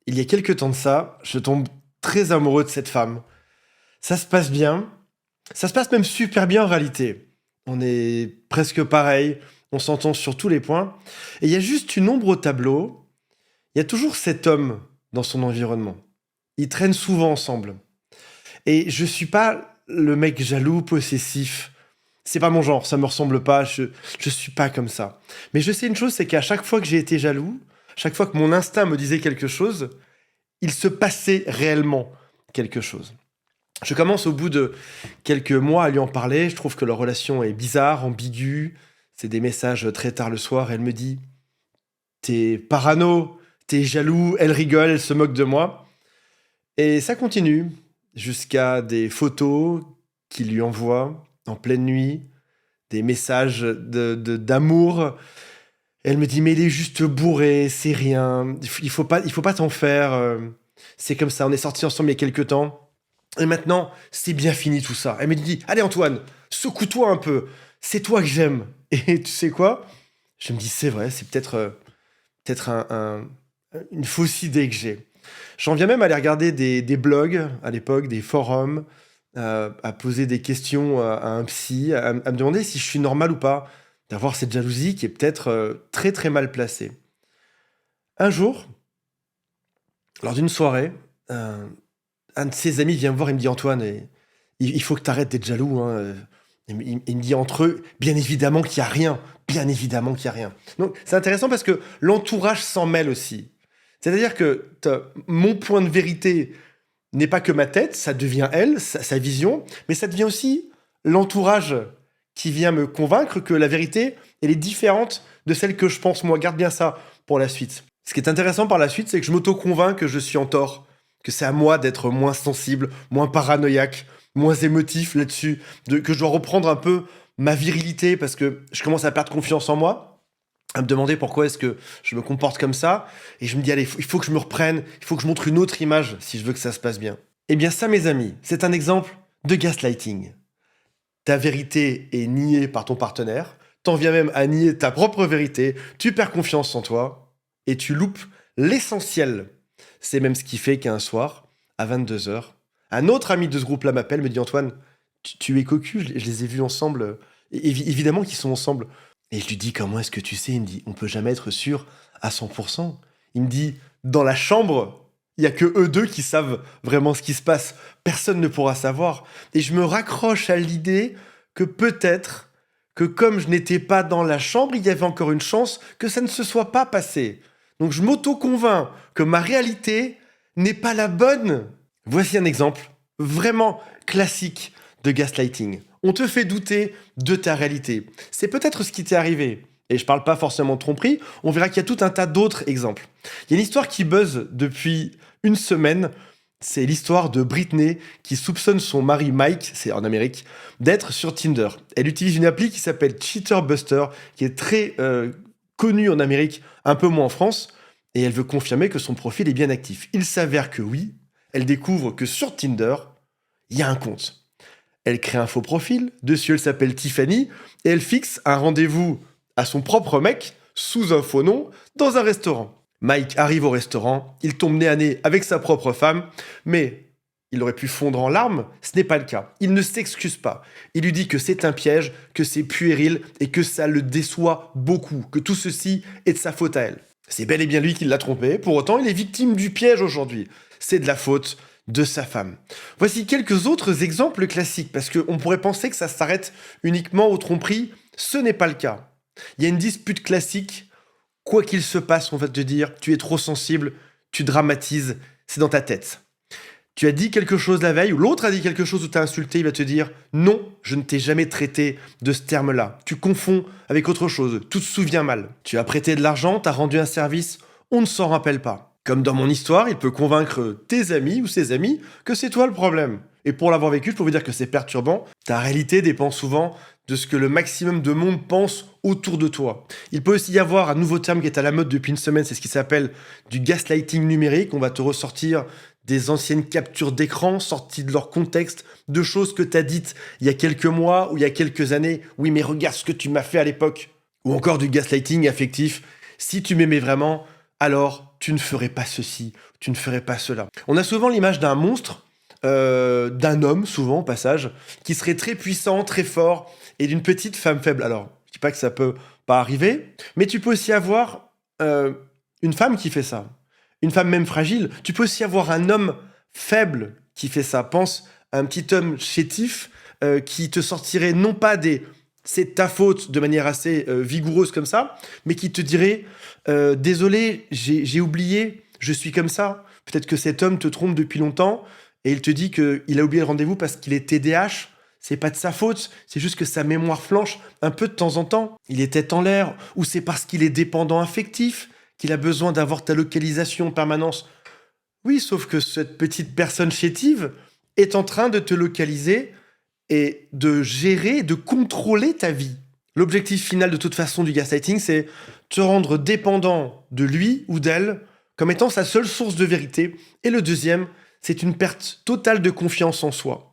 Il y a quelques temps de ça, je tombe très amoureux de cette femme. Ça se passe bien, ça se passe même super bien en réalité. On est presque pareil, on s'entend sur tous les points. Et il y a juste une ombre au tableau, il y a toujours cet homme dans son environnement. Ils traînent souvent ensemble. Et je suis pas le mec jaloux, possessif. C'est pas mon genre, ça me ressemble pas, je suis pas comme ça. Mais je sais une chose, c'est qu'à chaque fois que j'ai été jaloux, chaque fois que mon instinct me disait quelque chose, il se passait réellement quelque chose. Je commence au bout de quelques mois à lui en parler, je trouve que leur relation est bizarre, ambiguë, c'est des messages très tard le soir, elle me dit «T'es parano, t'es jaloux», elle rigole, elle se moque de moi. Et ça continue jusqu'à des photos qu'il lui envoie en pleine nuit, des messages d'amour. Elle me dit mais il est juste bourré, c'est rien, il faut pas t'en faire. C'est comme ça, on est sortis ensemble il y a quelques temps. Et maintenant, c'est bien fini tout ça. Elle me dit allez Antoine, secoue-toi un peu, c'est toi que j'aime. Et tu sais quoi? Je me dis c'est vrai, c'est peut-être une fausse idée que j'ai. J'en viens même à aller regarder des blogs à l'époque, des forums, à poser des questions à un psy, à me demander si je suis normal ou pas d'avoir cette jalousie qui est peut-être très très mal placée. Un jour, lors d'une soirée, un de ses amis vient me voir et me dit Antoine, il faut que tu arrêtes d'être jaloux, hein. Il me dit entre eux, bien évidemment qu'il n'y a rien. Bien évidemment qu'il n'y a rien. Donc c'est intéressant parce que l'entourage s'en mêle aussi. C'est-à-dire que mon point de vérité n'est pas que ma tête, ça devient elle, sa vision, mais ça devient aussi l'entourage qui vient me convaincre que la vérité, elle est différente de celle que je pense moi. Garde bien ça pour la suite. Ce qui est intéressant par la suite, c'est que je m'auto-convainc que je suis en tort, que c'est à moi d'être moins sensible, moins paranoïaque, moins émotif là-dessus, que je dois reprendre un peu ma virilité parce que je commence à perdre confiance en moi, à me demander pourquoi est-ce que je me comporte comme ça, et je me dis, allez, il faut que je me reprenne, il faut que je montre une autre image si je veux que ça se passe bien. Eh bien ça, mes amis, c'est un exemple de gaslighting. Ta vérité est niée par ton partenaire, t'en viens même à nier ta propre vérité, tu perds confiance en toi, et tu loupes l'essentiel. C'est même ce qui fait qu'un soir, à 22h, un autre ami de ce groupe-là m'appelle, me dit Antoine, tu es cocu, je les ai vus ensemble, évidemment qu'ils sont ensemble. Et je lui dis, comment est-ce que tu sais? Il me dit, on peut jamais être sûr à 100%. Il me dit, dans la chambre, il y a que eux deux qui savent vraiment ce qui se passe. Personne ne pourra savoir. Et je me raccroche à l'idée que peut-être que comme je n'étais pas dans la chambre, il y avait encore une chance que ça ne se soit pas passé. Donc je m'auto-convainc que ma réalité n'est pas la bonne. Voici un exemple vraiment classique de gaslighting. On te fait douter de ta réalité. C'est peut-être ce qui t'est arrivé. Et je parle pas forcément de tromperie, on verra qu'il y a tout un tas d'autres exemples. Il y a une histoire qui buzz depuis une semaine, c'est l'histoire de Britney qui soupçonne son mari Mike, c'est en Amérique, d'être sur Tinder. Elle utilise une appli qui s'appelle Cheater-Buster, qui est très connue en Amérique, un peu moins en France, et elle veut confirmer que son profil est bien actif. Il s'avère que oui, elle découvre que sur Tinder, il y a un compte. Elle crée un faux profil, dessus elle s'appelle Tiffany, et elle fixe un rendez-vous à son propre mec, sous un faux nom, dans un restaurant. Mike arrive au restaurant, il tombe nez à nez avec sa propre femme, mais il aurait pu fondre en larmes, ce n'est pas le cas. Il ne s'excuse pas. Il lui dit que c'est un piège, que c'est puéril et que ça le déçoit beaucoup, que tout ceci est de sa faute à elle. C'est bel et bien lui qui l'a trompé, pour autant il est victime du piège aujourd'hui. C'est de la faute de sa femme. Voici quelques autres exemples classiques, parce qu'on pourrait penser que ça s'arrête uniquement aux tromperies, ce n'est pas le cas. Il y a une dispute classique, quoi qu'il se passe, on va te dire, tu es trop sensible, tu dramatises, c'est dans ta tête. Tu as dit quelque chose la veille, ou l'autre a dit quelque chose où tu as insulté, il va te dire « Non, je ne t'ai jamais traité de ce terme-là. Tu confonds avec autre chose, tout te souvient mal. Tu as prêté de l'argent, tu as rendu un service, on ne s'en rappelle pas. » Comme dans mon histoire, il peut convaincre tes amis ou ses amis que c'est toi le problème. Et pour l'avoir vécu, je peux vous dire que c'est perturbant. Ta réalité dépend souvent de ce que le maximum de monde pense autour de toi. Il peut aussi y avoir un nouveau terme qui est à la mode depuis une semaine, c'est ce qui s'appelle du gaslighting numérique. On va te ressortir des anciennes captures d'écran sorties de leur contexte, de choses que tu as dites il y a quelques mois ou il y a quelques années. Oui, mais regarde ce que tu m'as fait à l'époque. Ou encore du gaslighting affectif. Si tu m'aimais vraiment, alors tu ne ferais pas ceci, tu ne ferais pas cela. On a souvent l'image d'un monstre, d'un homme, souvent au passage, qui serait très puissant, très fort, et d'une petite femme faible. Alors, je dis pas que ça peut pas arriver, mais tu peux aussi avoir une femme qui fait ça. Une femme même fragile. Tu peux aussi avoir un homme faible qui fait ça. Pense à un petit homme chétif qui te sortirait non pas des c'est de ta faute de manière assez vigoureuse comme ça, mais qui te dirait désolé, j'ai oublié, je suis comme ça. Peut-être que cet homme te trompe depuis longtemps et il te dit qu'il a oublié le rendez-vous parce qu'il est TDAH. C'est pas de sa faute, c'est juste que sa mémoire flanche un peu de temps en temps. Il est tête en l'air, ou c'est parce qu'il est dépendant affectif, qu'il a besoin d'avoir ta localisation en permanence. Oui, sauf que cette petite personne chétive est en train de te localiser et de gérer, de contrôler ta vie. L'objectif final de toute façon du gaslighting, c'est te rendre dépendant de lui ou d'elle comme étant sa seule source de vérité. Et le deuxième, c'est une perte totale de confiance en soi.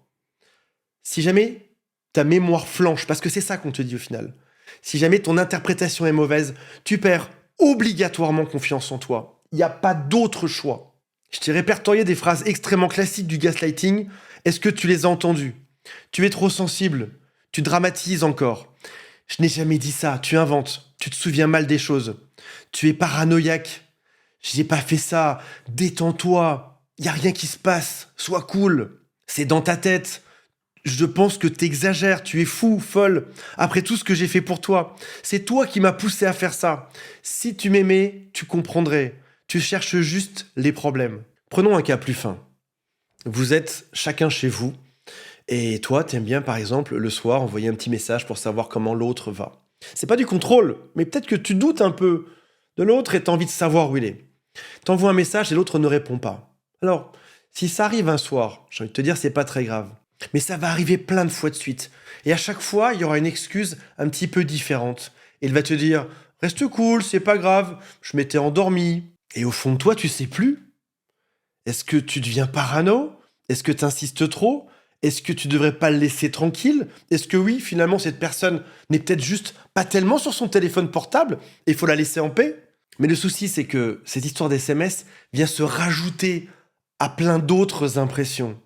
Si jamais ta mémoire flanche, parce que c'est ça qu'on te dit au final, si jamais ton interprétation est mauvaise, tu perds obligatoirement confiance en toi. Il n'y a pas d'autre choix. Je t'ai répertorié des phrases extrêmement classiques du gaslighting. Est-ce que tu les as entendues ? Tu es trop sensible. Tu dramatises encore. Je n'ai jamais dit ça. Tu inventes. Tu te souviens mal des choses. Tu es paranoïaque. Je n'ai pas fait ça. Détends-toi. Il n'y a rien qui se passe. Sois cool. C'est dans ta tête. Je pense que t'exagères, tu es fou, folle. Après tout ce que j'ai fait pour toi, c'est toi qui m'as poussé à faire ça. Si tu m'aimais, tu comprendrais. Tu cherches juste les problèmes. Prenons un cas plus fin. Vous êtes chacun chez vous, et toi, t'aimes bien, par exemple, le soir, envoyer un petit message pour savoir comment l'autre va. C'est pas du contrôle, mais peut-être que tu doutes un peu de l'autre et t'as envie de savoir où il est. T'envoies un message et l'autre ne répond pas. Alors, si ça arrive un soir, j'ai envie de te dire, c'est pas très grave. Mais ça va arriver plein de fois de suite. Et à chaque fois, il y aura une excuse un petit peu différente. Et il va te dire « Reste cool, c'est pas grave, je m'étais endormi. » Et au fond de toi, tu sais plus. Est-ce que tu deviens parano ? Est-ce que tu insistes trop ? Est-ce que tu devrais pas le laisser tranquille ? Est-ce que oui, finalement, cette personne n'est peut-être juste pas tellement sur son téléphone portable et il faut la laisser en paix ? Mais le souci, c'est que cette histoire d'SMS vient se rajouter à plein d'autres impressions.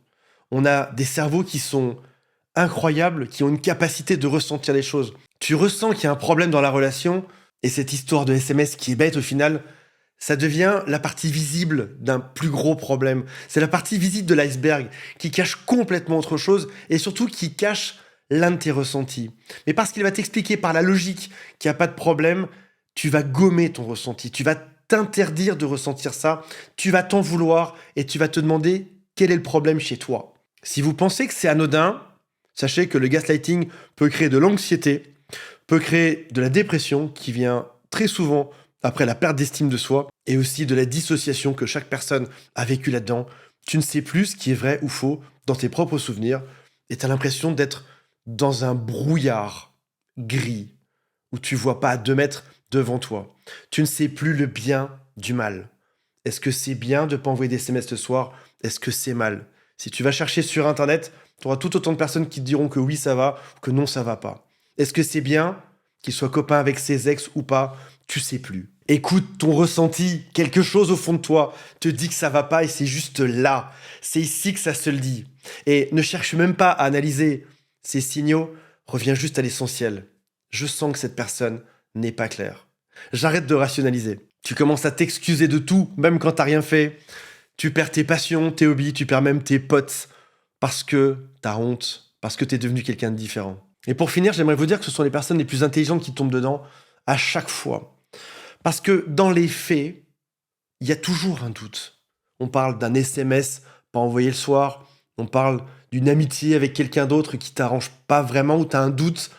On a des cerveaux qui sont incroyables, qui ont une capacité de ressentir les choses. Tu ressens qu'il y a un problème dans la relation, et cette histoire de SMS qui est bête au final, ça devient la partie visible d'un plus gros problème. C'est la partie visible de l'iceberg qui cache complètement autre chose, et surtout qui cache l'un de tes ressentis. Mais parce qu'il va t'expliquer par la logique qu'il n'y a pas de problème, tu vas gommer ton ressenti, tu vas t'interdire de ressentir ça, tu vas t'en vouloir, et tu vas te demander quel est le problème chez toi. Si vous pensez que c'est anodin, sachez que le gaslighting peut créer de l'anxiété, peut créer de la dépression qui vient très souvent après la perte d'estime de soi et aussi de la dissociation que chaque personne a vécu là-dedans. Tu ne sais plus ce qui est vrai ou faux dans tes propres souvenirs et tu as l'impression d'être dans un brouillard gris où tu vois pas à 2 mètres devant toi. Tu ne sais plus le bien du mal. Est-ce que c'est bien de ne pas envoyer des SMS le soir ? Est-ce que c'est mal ? Si tu vas chercher sur Internet, tu auras tout autant de personnes qui te diront que oui, ça va, ou que non, ça va pas. Est-ce que c'est bien qu'il soit copain avec ses ex ou pas ? Tu sais plus. Écoute ton ressenti, quelque chose au fond de toi te dit que ça va pas et c'est juste là. C'est ici que ça se le dit. Et ne cherche même pas à analyser ces signaux, reviens juste à l'essentiel. Je sens que cette personne n'est pas claire. J'arrête de rationaliser. Tu commences à t'excuser de tout, même quand t'as rien fait. Tu perds tes passions, tes hobbies, tu perds même tes potes parce que t'as honte, parce que t'es devenu quelqu'un de différent. Et pour finir, j'aimerais vous dire que ce sont les personnes les plus intelligentes qui tombent dedans à chaque fois. Parce que dans les faits, il y a toujours un doute. On parle d'un SMS pas envoyé le soir, on parle d'une amitié avec quelqu'un d'autre qui t'arrange pas vraiment ou t'as un doute.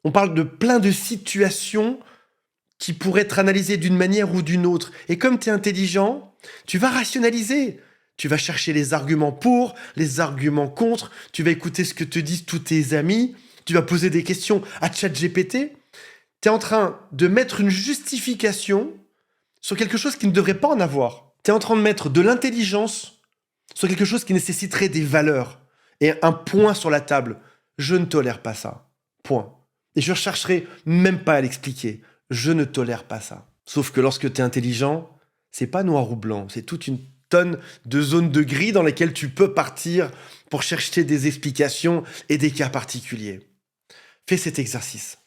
On parle de plein de situations qui pourraient être analysées d'une manière ou d'une autre. Et comme tu es intelligent, tu vas rationaliser. Tu vas chercher les arguments pour, les arguments contre. Tu vas écouter ce que te disent tous tes amis. Tu vas poser des questions à ChatGPT. Tu es en train de mettre une justification sur quelque chose qui ne devrait pas en avoir. Tu es en train de mettre de l'intelligence sur quelque chose qui nécessiterait des valeurs et un point sur la table. Je ne tolère pas ça. Point. Et je ne chercherai même pas à l'expliquer. Je ne tolère pas ça. Sauf que lorsque tu es intelligent, C'est pas noir ou blanc, c'est toute une tonne de zones de gris dans lesquelles tu peux partir pour chercher des explications et des cas particuliers. Fais cet exercice.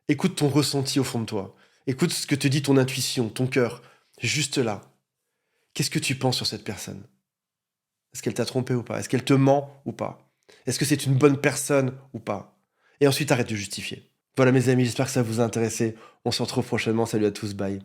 Écoute ton ressenti au fond de toi. Écoute ce que te dit ton intuition, ton cœur, juste là. Qu'est-ce que tu penses sur cette personne? Est-ce qu'elle t'a trompé ou pas? Est-ce qu'elle te ment ou pas? Est-ce que c'est une bonne personne ou pas? Et ensuite, arrête de justifier. Voilà mes amis, j'espère que ça vous a intéressé. On se retrouve prochainement. Salut à tous, bye.